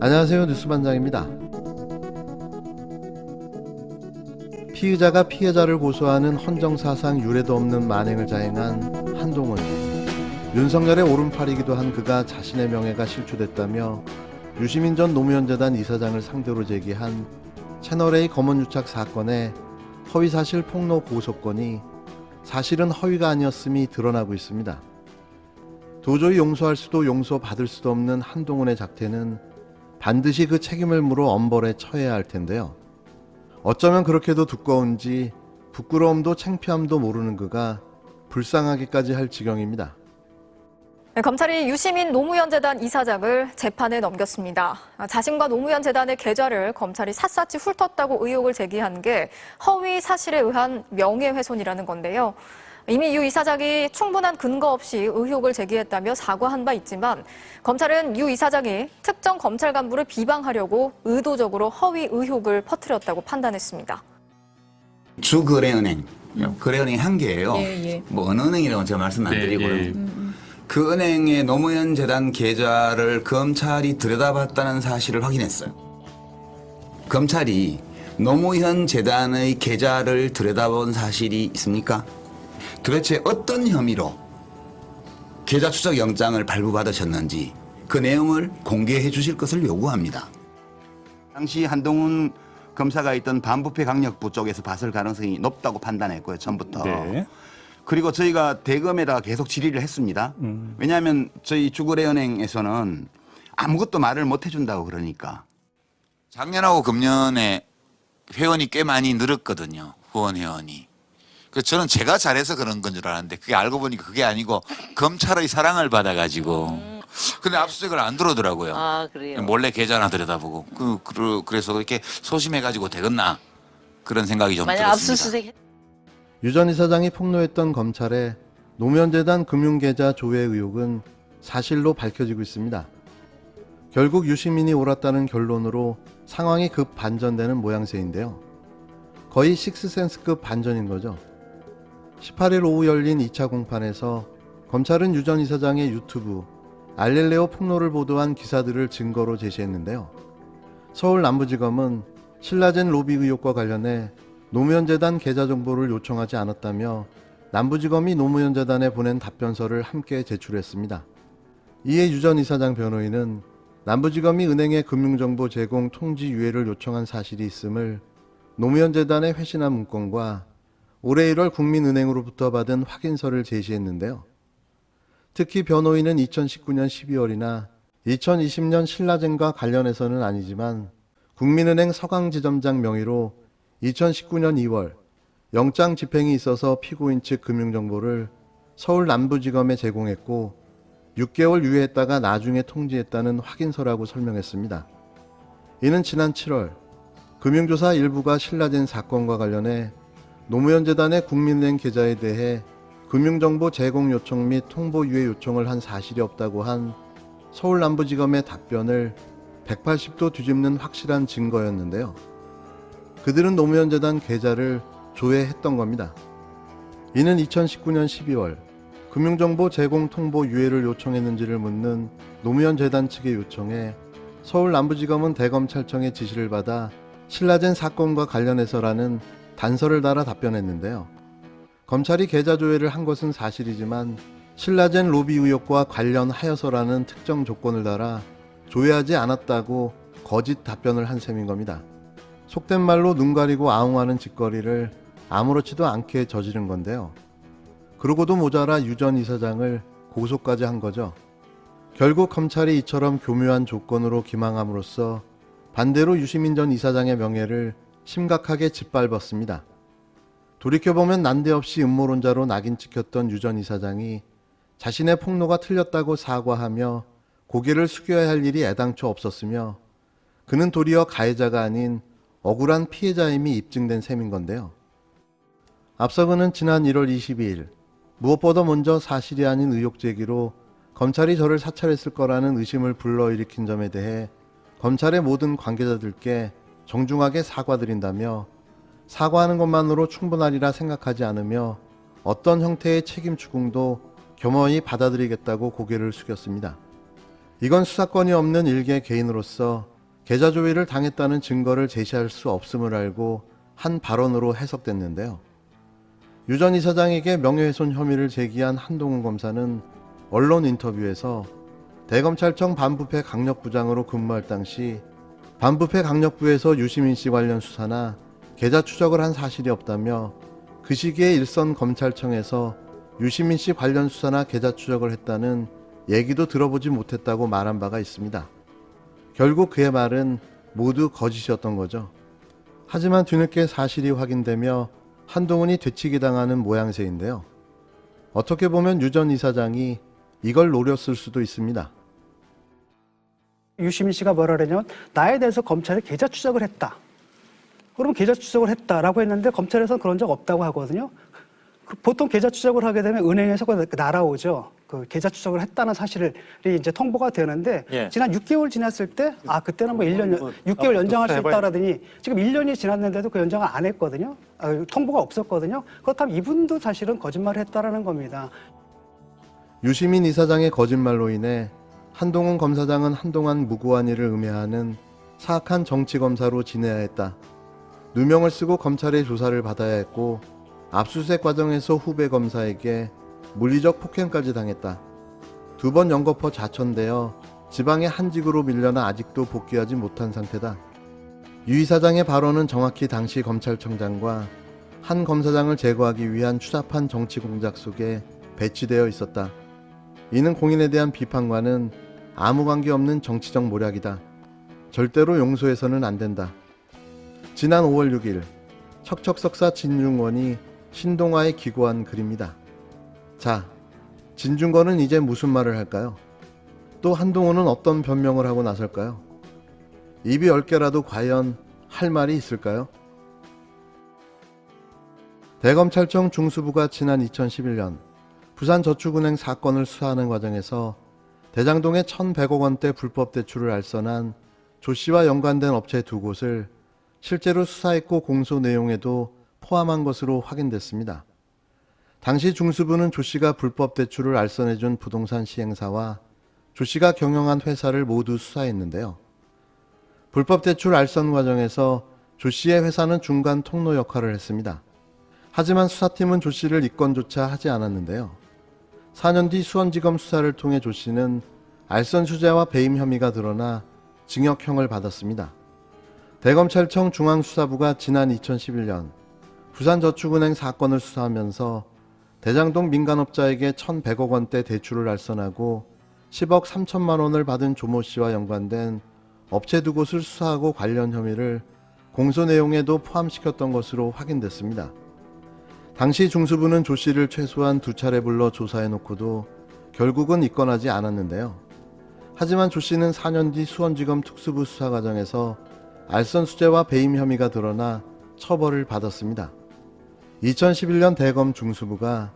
안녕하세요. 뉴스반장입니다. 피의자가 피해자를 고소하는 헌정사상 유례도 없는 만행을 자행한 한동훈. 윤석열의 오른팔이기도 한 그가 자신의 명예가 실추됐다며 유시민 전 노무현재단 이사장을 상대로 제기한 채널A 검언유착 사건의 허위사실 폭로 고소건이 사실은 허위가 아니었음이 드러나고 있습니다. 도저히 용서할 수도 용서받을 수도 없는 한동훈의 작태는 반드시 그 책임을 물어 엄벌에 처해야 할 텐데요. 어쩌면 그렇게도 두꺼운지 부끄러움도 창피함도 모르는 그가 불쌍하기까지 할 지경입니다. 검찰이 유시민 노무현 재단 이사장을 재판에 넘겼습니다. 자신과 노무현 재단의 계좌를 검찰이 샅샅이 훑었다고 의혹을 제기한 게 허위 사실에 의한 명예훼손이라는 건데요. 이미 유 이사장이 충분한 근거 없이 의혹을 제기했다며 사과한 바 있지만 검찰은 유 이사장이 특정 검찰 간부를 비방하려고 의도적으로 허위 의혹을 퍼뜨렸다고 판단했습니다. 주거래은행, 거래은행 한 개예요. 뭐 어느 은행이라고 제가 말씀 안 드리고요. 그 은행의 노무현 재단 계좌를 검찰이 들여다봤다는 사실을 확인했어요. 검찰이 노무현 재단의 계좌를 들여다본 사실이 있습니까? 도대체 어떤 혐의로 계좌 추적 영장을 발부받으셨는지 그 내용을 공개해 주실 것을 요구합니다. 당시 한동훈 검사가 있던 반부패 강력부 쪽에서 봤을 가능성이 높다고 판단했고요, 처음부터. 네. 그리고 저희가 대검에다가 계속 질의를 했습니다. 왜냐하면 저희 주거래은행에서는 아무것도 말을 못 해준다고 그러니까. 작년하고 금년에 회원이 꽤 많이 늘었거든요. 후원 회원이. 그 저는 제가 잘해서 그런 건 줄 알았는데 그게 알고 보니까 그게 아니고 검찰의 사랑을 받아가지고. 근데 압수수색을 안 들어오더라고요. 아, 그래요? 몰래 계좌 하나 들여다보고. 그래서 그렇게 소심해가지고 되겠나 그런 생각이 좀 만약 들었습니다. 압수수색 유 전 이사장이 폭로했던 검찰의 노무현재단 금융계좌 조회 의혹은 사실로 밝혀지고 있습니다. 결국 유시민이 옳았다는 결론으로 상황이 급 반전되는 모양새인데요. 거의 식스센스급 반전인 거죠. 18일 오후 열린 2차 공판에서 검찰은 유 전 이사장의 유튜브 알렐레오 폭로를 보도한 기사들을 증거로 제시했는데요. 서울 남부지검은 신라젠 로비 의혹과 관련해 노무현재단 계좌 정보를 요청하지 않았다며 남부지검이 노무현재단에 보낸 답변서를 함께 제출했습니다. 이에 유 전 이사장 변호인은 남부지검이 은행에 금융정보 제공 통지 유예를 요청한 사실이 있음을 노무현재단의 회신한 문건과 올해 1월 국민은행으로부터 받은 확인서를 제시했는데요. 특히 변호인은 2019년 12월이나 2020년 신라젠과 관련해서는 아니지만 국민은행 서강지점장 명의로 2019년 2월 영장 집행이 있어서 피고인 측 금융정보를 서울 남부지검에 제공했고 6개월 유예했다가 나중에 통지했다는 확인서라고 설명했습니다. 이는 지난 7월 금융조사 일부가 신라젠 사건과 관련해 노무현재단의 국민은행 계좌에 대해 금융정보 제공 요청 및 통보 유예 요청을 한 사실이 없다고 한 서울 남부지검의 답변을 180도 뒤집는 확실한 증거였는데요. 그들은 노무현재단 계좌를 조회했던 겁니다. 이는 2019년 12월 금융정보 제공 통보 유예를 요청했는지를 묻는 노무현재단 측의 요청에 서울 남부지검은 대검찰청의 지시를 받아 신라젠 사건과 관련해서라는 단서를 달아 답변했는데요. 검찰이 계좌 조회를 한 것은 사실이지만 신라젠 로비 의혹과 관련하여서라는 특정 조건을 달아 조회하지 않았다고 거짓 답변을 한 셈인 겁니다. 속된 말로 눈 가리고 아웅하는 짓거리를 아무렇지도 않게 저지른 건데요. 그러고도 모자라 유 전 이사장을 고소까지 한 거죠. 결국 검찰이 이처럼 교묘한 조건으로 기망함으로써 반대로 유시민 전 이사장의 명예를 심각하게 짓밟았습니다. 돌이켜보면 난데없이 음모론자로 낙인 찍혔던 유 전 이사장이 자신의 폭로가 틀렸다고 사과하며 고개를 숙여야 할 일이 애당초 없었으며 그는 도리어 가해자가 아닌 억울한 피해자임이 입증된 셈인 건데요. 앞서 그는 지난 1월 22일 무엇보다 먼저 사실이 아닌 의혹 제기로 검찰이 저를 사찰했을 거라는 의심을 불러일으킨 점에 대해 검찰의 모든 관계자들께 정중하게 사과드린다며 사과하는 것만으로 충분하리라 생각하지 않으며 어떤 형태의 책임 추궁도 겸허히 받아들이겠다고 고개를 숙였습니다. 이건 수사권이 없는 일개 개인으로서 계좌 조회를 당했다는 증거를 제시할 수 없음을 알고 한 발언으로 해석됐는데요. 유 전 이사장에게 명예훼손 혐의를 제기한 한동훈 검사는 언론 인터뷰에서 대검찰청 반부패 강력부장으로 근무할 당시 반부패 강력부에서 유시민 씨 관련 수사나 계좌 추적을 한 사실이 없다며 그 시기에 일선 검찰청에서 유시민 씨 관련 수사나 계좌 추적을 했다는 얘기도 들어보지 못했다고 말한 바가 있습니다. 결국 그의 말은 모두 거짓이었던 거죠. 하지만 뒤늦게 사실이 확인되며 한동훈이 되치기 당하는 모양새인데요. 어떻게 보면 유 전 이사장이 이걸 노렸을 수도 있습니다. 유시민 씨가 뭐라 그러냐면 나에 대해서 검찰이 계좌 추적을 했다. 그럼 계좌 추적을 했다라고 했는데 검찰에서는 그런 적 없다고 하거든요. 보통 계좌 추적을 하게 되면 은행에서 날아오죠. 그 계좌 추적을 했다는 사실이 이제 통보가 되는데 예. 지난 6개월 지났을 때 그때는 뭐 6개월 연장할 수 있다라더니 지금 1년이 지났는데도 그 연장을 안 했거든요. 통보가 없었거든요. 그렇다면 이분도 사실은 거짓말을 했다라는 겁니다. 유시민 이사장의 거짓말로 인해 한동훈 검사장은 한동안 무고한 일을 음해하는 사악한 정치검사로 지내야 했다. 누명을 쓰고 검찰의 조사를 받아야 했고 압수수색 과정에서 후배 검사에게 물리적 폭행까지 당했다. 2번 연거푸 자천되어 지방의 한직으로 밀려나 아직도 복귀하지 못한 상태다. 유 이사장의 발언은 정확히 당시 검찰청장과 한 검사장을 제거하기 위한 추잡한 정치 공작 속에 배치되어 있었다. 이는 공인에 대한 비판과는 아무 관계없는 정치적 모략이다. 절대로 용서해서는 안 된다. 지난 5월 6일 척척석사 진중권이 신동아에 기고한 글입니다. 자, 진중권은 이제 무슨 말을 할까요? 또 한동훈은 어떤 변명을 하고 나설까요? 입이 10개라도 과연 할 말이 있을까요? 대검찰청 중수부가 지난 2011년 부산저축은행 사건을 수사하는 과정에서 대장동의 1,100억 원대 불법 대출을 알선한 조 씨와 연관된 업체 2곳을 실제로 수사했고 공소 내용에도 포함한 것으로 확인됐습니다. 당시 중수부는 조 씨가 불법 대출을 알선해준 부동산 시행사와 조 씨가 경영한 회사를 모두 수사했는데요. 불법 대출 알선 과정에서 조 씨의 회사는 중간 통로 역할을 했습니다. 하지만 수사팀은 조 씨를 입건조차 하지 않았는데요. 4년 뒤 수원지검 수사를 통해 조 씨는 알선 수재와 배임 혐의가 드러나 징역형을 받았습니다. 대검찰청 중앙수사부가 지난 2011년 부산저축은행 사건을 수사하면서 대장동 민간업자에게 1,100억 원대 대출을 알선하고 10억 3천만 원을 받은 조모 씨와 연관된 업체 2곳을 수사하고 관련 혐의를 공소 내용에도 포함시켰던 것으로 확인됐습니다. 당시 중수부는 조 씨를 최소한 2차례 불러 조사해놓고도 결국은 입건하지 않았는데요. 하지만 조 씨는 4년 뒤 수원지검 특수부 수사 과정에서 알선 수재와 배임 혐의가 드러나 처벌을 받았습니다. 2011년 대검 중수부가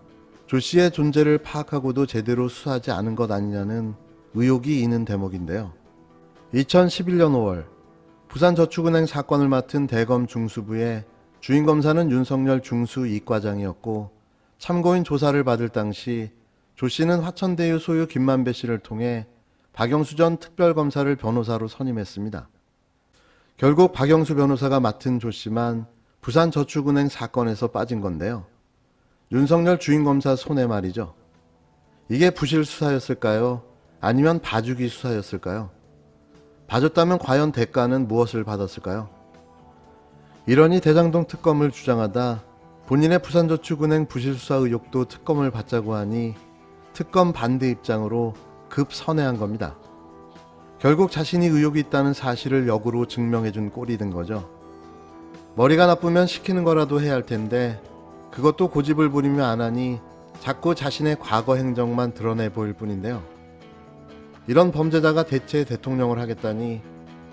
조 씨의 존재를 파악하고도 제대로 수사하지 않은 것 아니냐는 의혹이 있는 대목인데요. 2011년 5월 부산저축은행 사건을 맡은 대검 중수부의 주임검사는 윤석열 중수 2과장이었고 참고인 조사를 받을 당시 조 씨는 화천대유 소유 김만배 씨를 통해 박영수 전 특별검사를 변호사로 선임했습니다. 결국 박영수 변호사가 맡은 조 씨만 부산저축은행 사건에서 빠진 건데요. 윤석열 주임검사 손해 말이죠. 이게 부실 수사였을까요? 아니면 봐주기 수사였을까요? 봐줬다면 과연 대가는 무엇을 받았을까요? 이러니 대장동 특검을 주장하다 본인의 부산저축은행 부실수사 의혹도 특검을 받자고 하니 특검 반대 입장으로 급 선회한 겁니다. 결국 자신이 의혹이 있다는 사실을 역으로 증명해준 꼴이 된 거죠. 머리가 나쁘면 시키는 거라도 해야 할 텐데 그것도 고집을 부리며 안 하니 자꾸 자신의 과거 행적만 드러내 보일 뿐인데요. 이런 범죄자가 대체 대통령을 하겠다니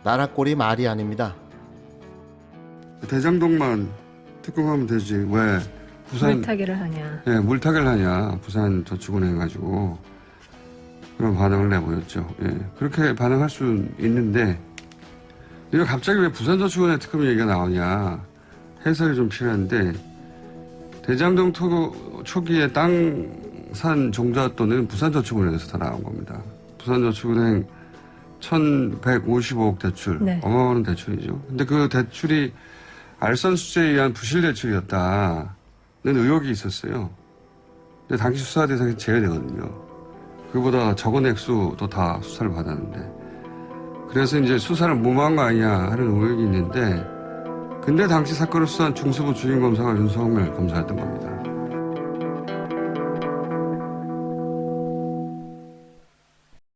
나라 꼴이 말이 아닙니다. 대장동만 특검하면 되지 왜 부산 물타기를 하냐. 예, 물타기를 하냐 부산 저축은행 가지고 그런 반응을 내보였죠. 예, 그렇게 반응할 수는 있는데 이거 갑자기 왜 부산 저축은행 특검 얘기가 나오냐 해석이 좀 필요한데 대장동 초기에 땅 산 종잣돈은 부산 저축은행에서 다 나온 겁니다. 부산 저축은행 1155억 대출. 네. 어마어마한 대출이죠. 근데 그 대출이 알선수재에 의한 부실 대출이었다는 의혹이 있었어요. 근데 당시 수사 대상이 제외되거든요. 그보다 적은 액수도 다 수사를 받았는데. 그래서 이제 수사를 무모한 거 아니냐 하는 의혹이 있는데, 근데 당시 사건을 수사한 중수부 주임검사가 윤석열 검사였던 겁니다.